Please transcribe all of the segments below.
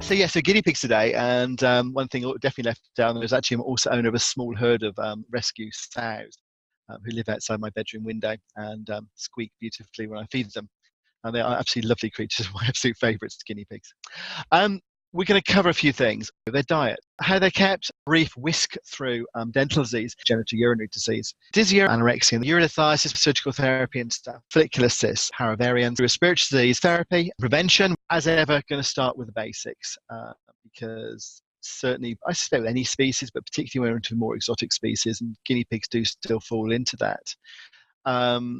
So guinea pigs today, and one thing definitely left down there is actually I'm also owner of a small herd of rescue sows who live outside my bedroom window and squeak beautifully when I feed them. And they are absolutely lovely creatures, my absolute favourites, guinea pigs. Um, we're going to cover a few things. Their diet, how they're kept, brief whisk through dental disease, genitourinary disease, dysia, anorexia, urethiasis, surgical therapy and stuff, follicular cysts, paravarians, respiratory disease therapy, prevention. As ever, going to start with the basics because certainly, I suspect with any species, but particularly when we're into more exotic species, and guinea pigs do still fall into that.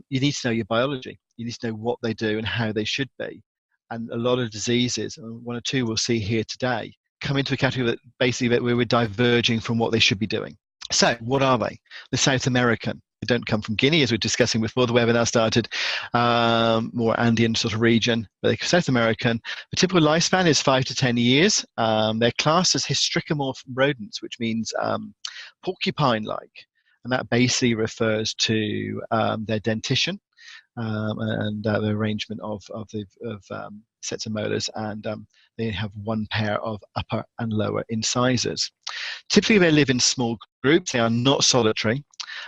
You need to know your biology. You need to know what they do and how they should be. And a lot of diseases, one or two we'll see here today, come into a category that basically where we're diverging from what they should be doing. So what are they? The South American. They don't come from Guinea, as we were discussing before the webinar started, more Andean sort of region, but they're South American. The typical lifespan is 5 to 10 years. They're classed as hystricomorph rodents, which means porcupine-like. And that basically refers to their dentition and the arrangement of sets of molars, and they have one pair of upper and lower incisors. Typically, they live in small groups. They are not solitary.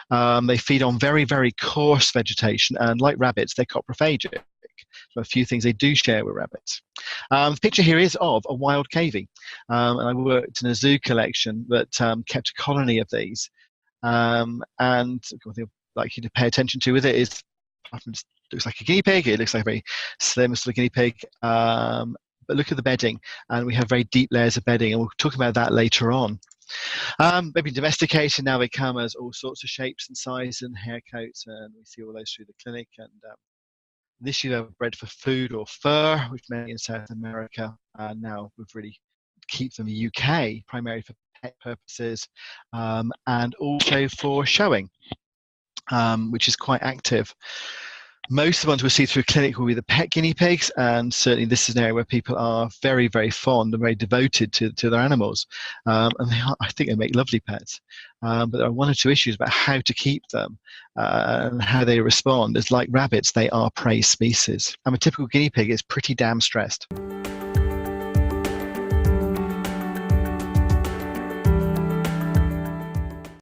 They feed on very, very coarse vegetation, and like rabbits, they're coprophagic. So a few things they do share with rabbits. The picture here is of a wild cavy, and I worked in a zoo collection that kept a colony of these. And what I'd like you to pay attention to with it is, it looks like a guinea pig. It looks like a very slim sort of guinea pig. But look at the bedding, and we have very deep layers of bedding, and we'll talk about that later on. They've been domesticated. Now they come as all sorts of shapes and sizes and hair coats, and we see all those through the clinic. And this year they're bred for food or fur, which many in South America. Now we've really keep them in the UK primarily for pet purposes, and also for showing, which is quite active. Most of the ones we'll see through clinic will be the pet guinea pigs, and certainly this is an area where people are very, very fond and very devoted to their animals. And I think they make lovely pets. But there are one or two issues about how to keep them and how they respond. As like rabbits, they are prey species. And a typical guinea pig is pretty damn stressed.